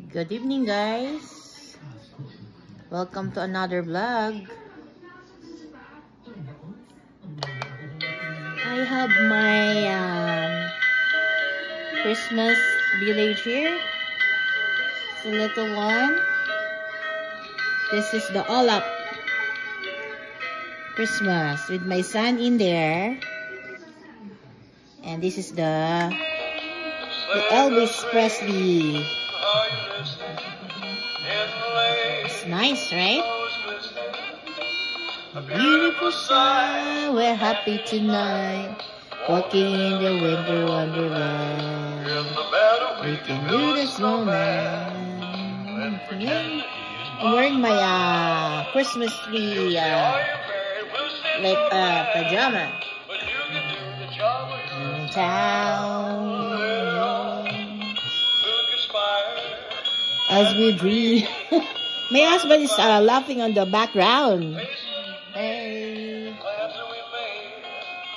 Good evening, guys. Welcome to another vlog. I have my Christmas village here. It's a little one. This is the all-up Christmas with my son in there. And this is the Elvis Presley. It's nice, right? A beautiful sight, we're happy tonight, walking in the winter wonderland. We can do this moment. Yeah. I'm wearing my Christmas tree pajama. In town, as we dream. My husband is laughing on the background. Hey,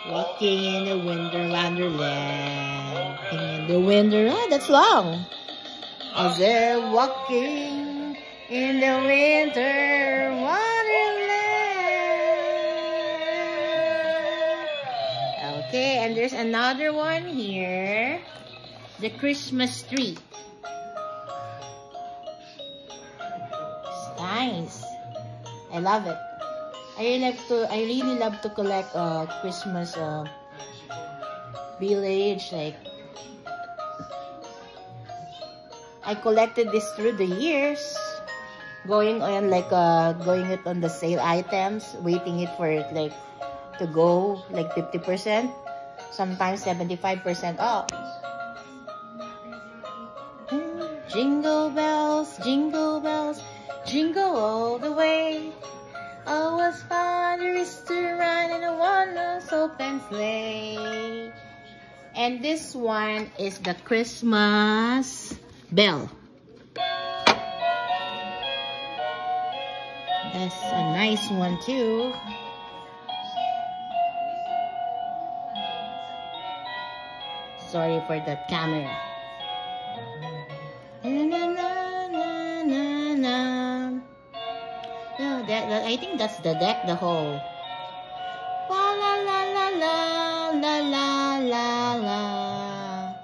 walking in the winter wonderland. In the winter, that's long. As they're walking in the winter wonderland. Okay, and there's another one here. The Christmas tree. Nice. I love it. I really love to collect Christmas village. Like, I collected this through the years, going on going it on the sale items, waiting it for it to go 50%, sometimes 75% off. Jingle bells, jingle bells, jingle all the way. Oh, what fun there is to ride in a one-horse open sleigh. And this one is the Christmas bell. That's a nice one too. Sorry for the camera. I think that's the deck, the whole. La la la la la la la la la.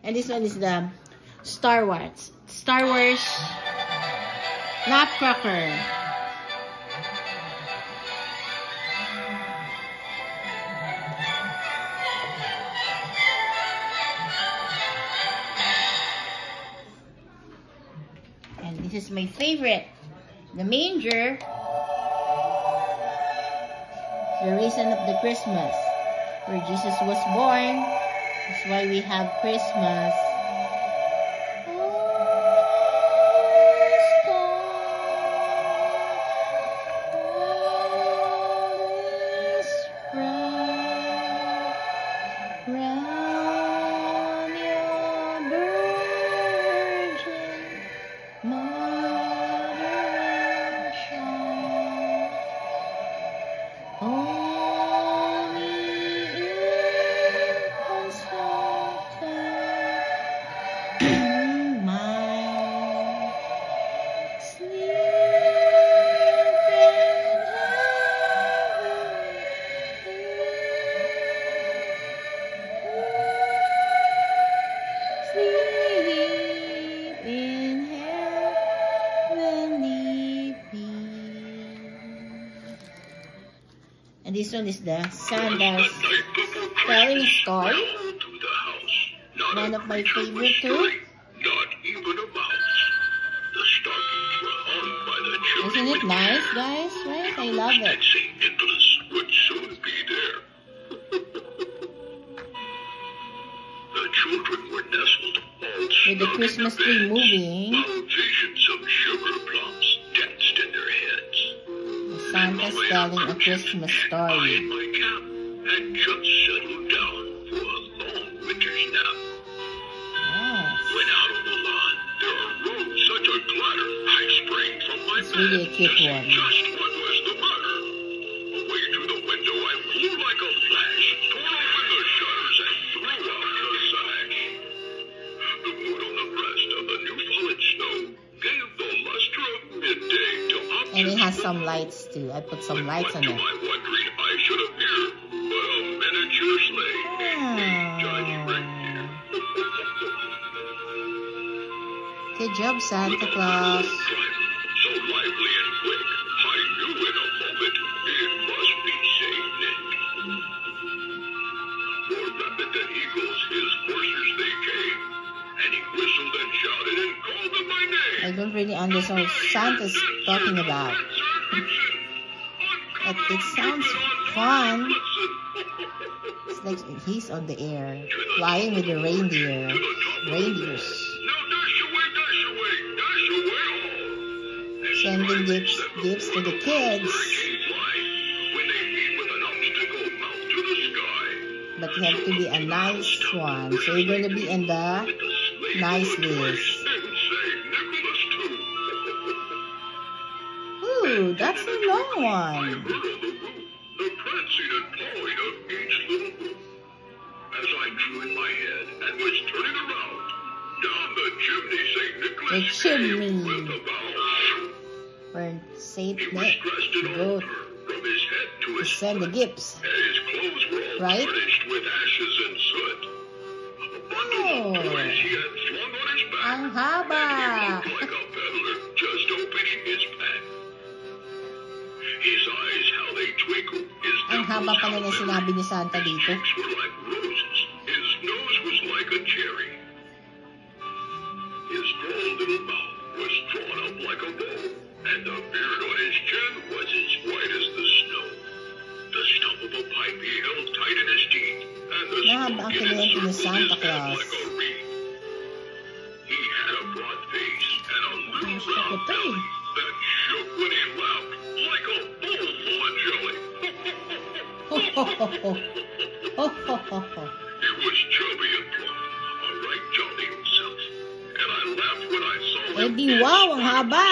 And this one is the Star Wars Nutcracker. And this is my favorite, the manger. The reason of the Christmas, where Jesus was born. That's why we have Christmas. And this one is the Santa's telling a story. One of my favorite too. Not even a mouse. The stockings were hung by the children. Isn't it nice, guys? Right? I love it. St. Nicholas would soon be there. The children were nestled all with the Christmas tree moving. While visions of sugar plums danced in their heads. Santa's telling a Christmas story. I, in my cap, had just settled down for a long winter's nap. Yes. When out on the lawn, there arose such a clatter, I sprang from my It's bed really a cute to see one. just what was the matter. Away to the window I flew like a flash, tore open the shutters and threw out the sash. The moon on the breast of the new fallen snow And it has some lights too. I put some lights on it. What am I wondering I should appear but a miniature sleigh? Judge reindeer. Good job, Santa Claus. So lively and quick, I knew in a moment it must be Saint Nick. More rapid than eagles, his coursers they came, and he whistled and shouted and called them by name. I don't really understand what Santa's talking about. But it sounds fun. It's like he's on the air, flying with the reindeer. Reindeers. Sending gifts to the kids. But you have to be a nice one. So you're going to be in the nice list. Ooh, that's a long one. The prancing and pawing of each little group. As I drew in my head and was turning around, down the chimney St. Nicholas The chimney. came with a bow. Where Saint He was Nick dressed in go armor from his head to to his send the foot, gifts. and his clothes were all Right? tarnished with ashes and soot. A bundle of toys he had flung on his back, Ang haba. and he looked like a peddler just opening his pack. His eyes, how they twinkled. His Ang haba dimples, pala how na they sinabi ni Santa His dito. cheeks were like roses. His nose was like a cherry. His droll little mouth was drawn up like a bow, and the beard on his chin was as white as the snow. The stump of a pipe he held tight in his teeth, and the Mahaba ang smoke in it kinuwento ni circled Santa his head Claus. like a wreath. He had a broad face and a little Gusto ko round to eh. belly that shook when he laughed like a bowl full of jelly. Ho, ho, ho, ho. Ho, ho, ho, ho. He was chubby and plump, a right jolly himself, and I laughed when I saw Eh him. di in wow, ang spite of haba.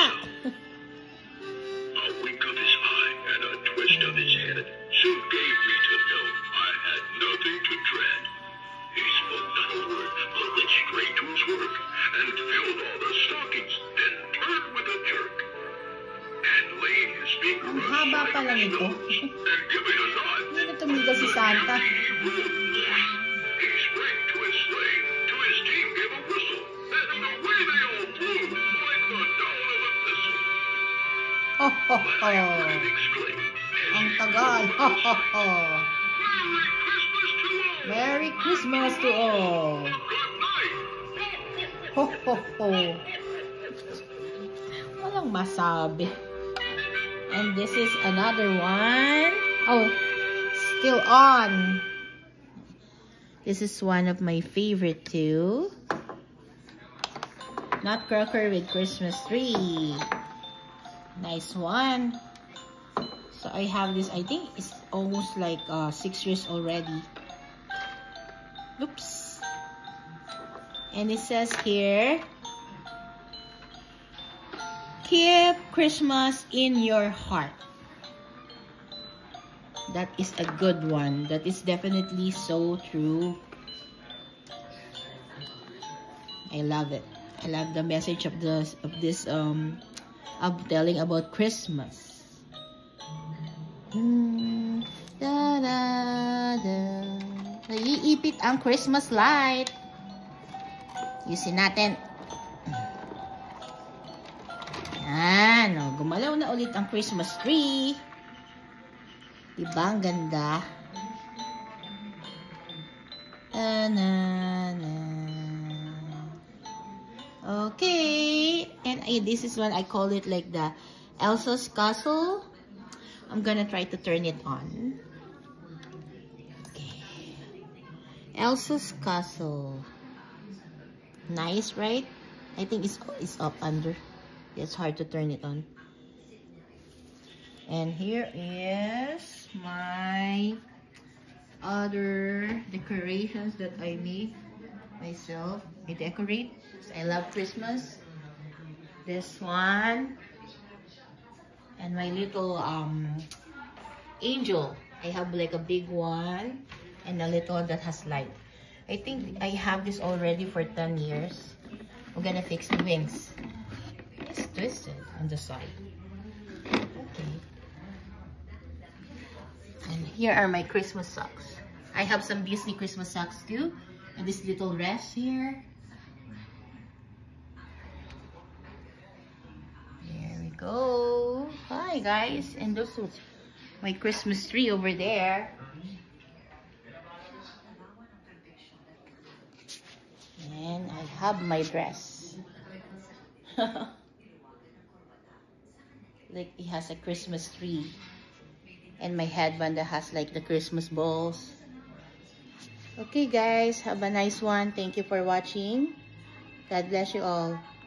A wink of his eye and a twist of his head soon gave me to know I had nothing to dread. He spoke not a word, but went straight to his work and filled all the stockings, then turned with a jerk and laid his finger Ang haba aside pala his nito. nose and giving a nod. Hindi na tumigil si Santa. He sprang to his sleigh, to his team gave a whistle, and away they all flew like the down of a thistle. Ho, ho, ho. And exclaimed, Ang tagal. Ho, ho, ho. Merry Christmas to all! Merry Christmas to all. Good night! Ho, ho, ho. Walang masabi. And this is another one. Oh, still on. This is one of my favorite too. Nutcracker with Christmas tree. Nice one. So I have this, I think it's almost like 6 years already. Oops. And it says here, keep Christmas in your heart. That is a good one. That is definitely so true. I love it. I love the message of this of telling about Christmas. Da, da, da. Naiipit ang Christmas light. Yusin natin. Yan. O, gumalaw na ulit ang Christmas tree. Diba ang ganda? Okay. And this is one I call it like the Elsa's Castle. I'm gonna try to turn it on. Okay. Elsa's Castle. Nice, right? I think it's up under. It's hard to turn it on. And here is my other decorations that I make myself. I decorate. I love Christmas. This one. And my little angel. I have like a big one and a little that has light. I think I have this already for 10 years. I'm gonna fix the wings. It's twisted on the side. Okay. And here are my Christmas socks. I have some Disney Christmas socks too. And this little dress here. There we go. Hi guys. And those are my Christmas tree over there. And I have my dress. Like it has a Christmas tree. And my headband that has like the Christmas balls. Okay guys, have a nice one. Thank you for watching. God bless you all.